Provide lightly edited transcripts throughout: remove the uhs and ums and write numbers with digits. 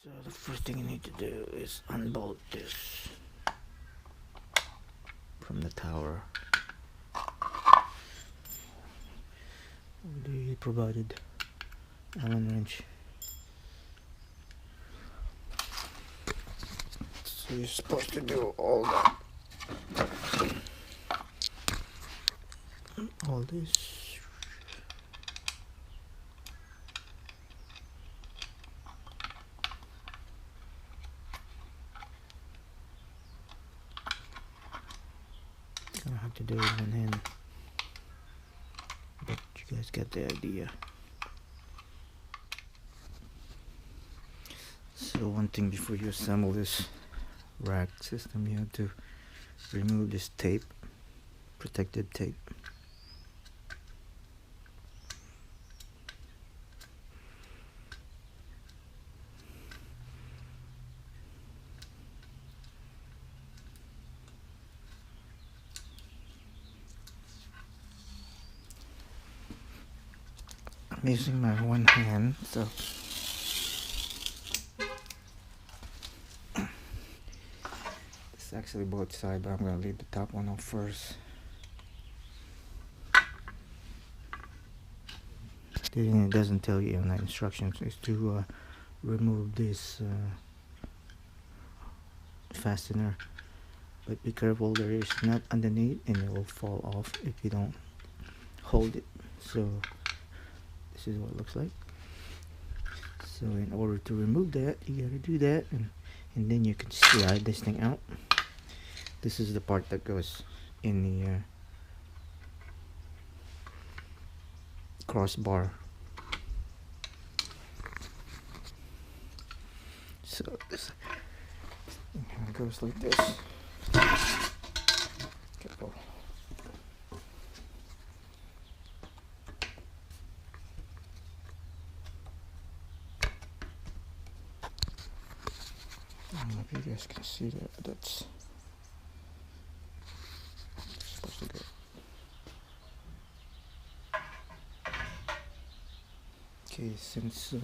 So the first thing you need to do is unbolt this from the tower. They provided Allen wrench. So you're supposed to do all that. All this. Gonna have to do it with one hand, but you guys get the idea. So one thing before you assemble this rack system, you have to remove this tape, protective tape. I'm using my one hand, so it's actually both sides, but I'm gonna leave the top one off first. The thing it doesn't tell you in the instructions is to remove this fastener, but be careful, there is nut underneath and it will fall off if you don't hold it. So this is what it looks like. So in order to remove that, you gotta do that, and then you can slide this thing out. This is the part that goes in the crossbar. So this kind of goes like this. Careful. I don't know if you guys can see that, but that's supposed to go. Okay, since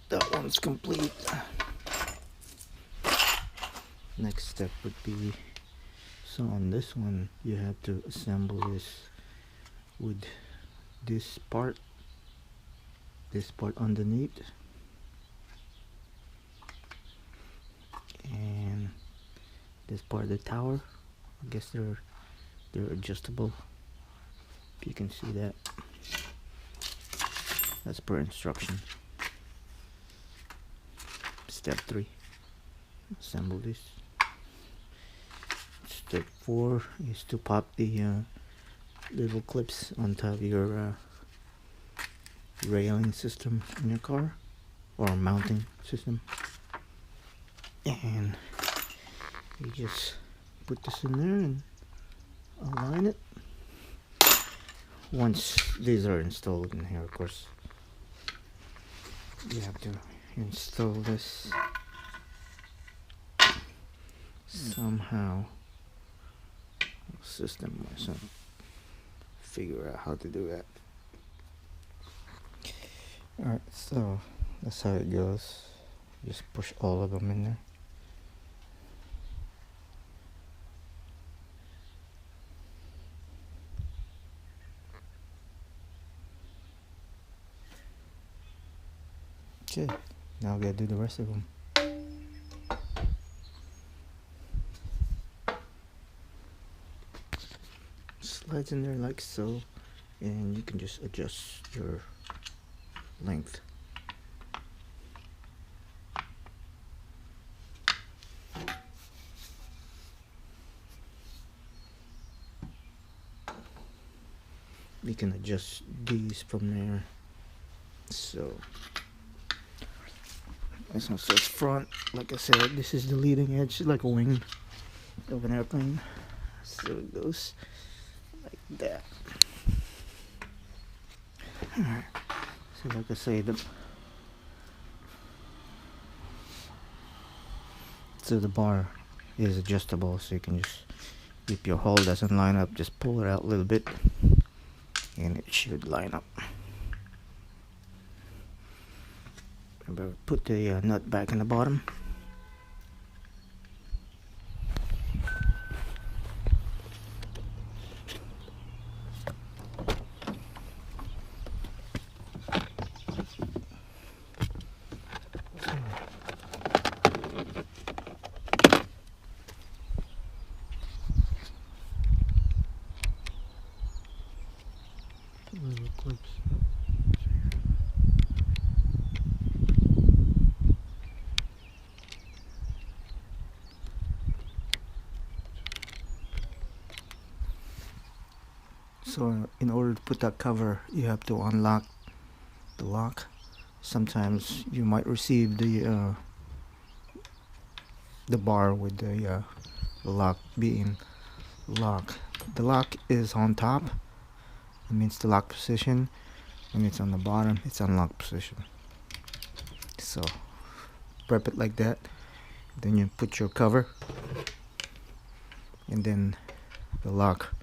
that one's complete, next step would be, so on this one you have to assemble this with this part underneath, and this part of the tower. I guess they're adjustable, if you can see that. That's per instruction. Step 3, assemble this. Step 4 is to pop the little clips on top of your railing system in your car, or mounting system, and you just put this in there and align it. Once these are installed in here, of course, you have to install this somehow. System myself figure out how to do that. Alright, so that's how it goes. Just push all of them in there. Okay, now we gotta do the rest of them. Slides in there like so, and you can just adjust your length. You can adjust these from there. So this one says front. Like I said, this is the leading edge, like a wing of an airplane. So it goes like that. Alright. So like I say, the bar is adjustable, so you can just, if your hole doesn't line up, just pull it out a little bit and it should line up. Put the nut back in the bottom. Little clips. So in order to put that cover, you have to unlock the lock. Sometimes you might receive the bar with the lock being locked. The lock is on top. It means the lock position. When it's on the bottom, it's unlocked position. So prep it like that. Then you put your cover, and then the lock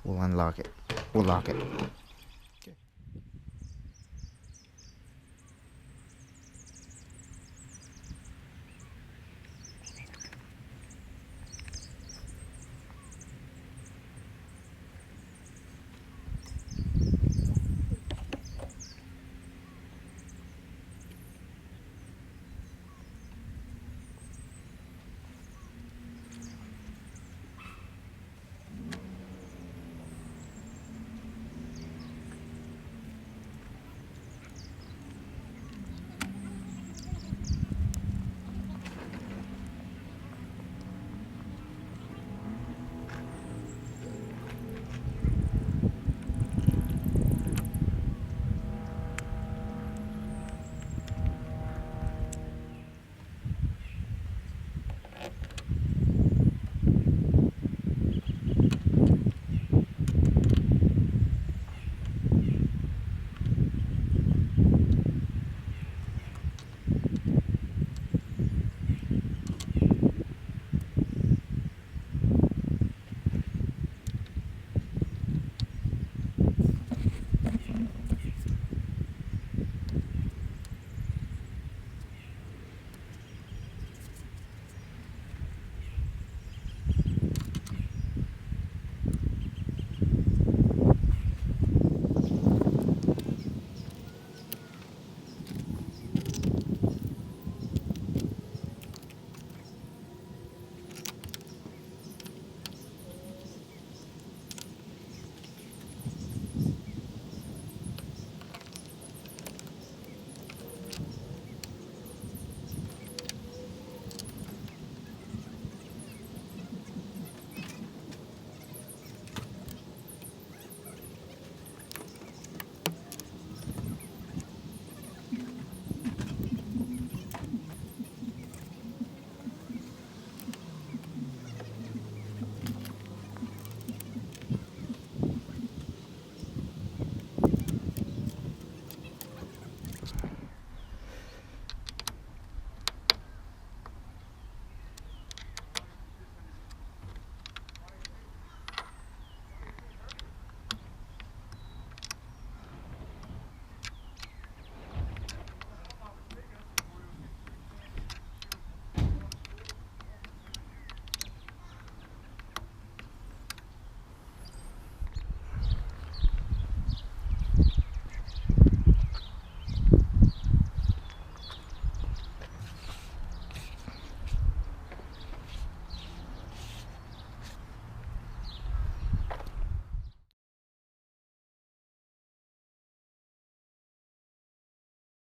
will unlock it. Will lock it.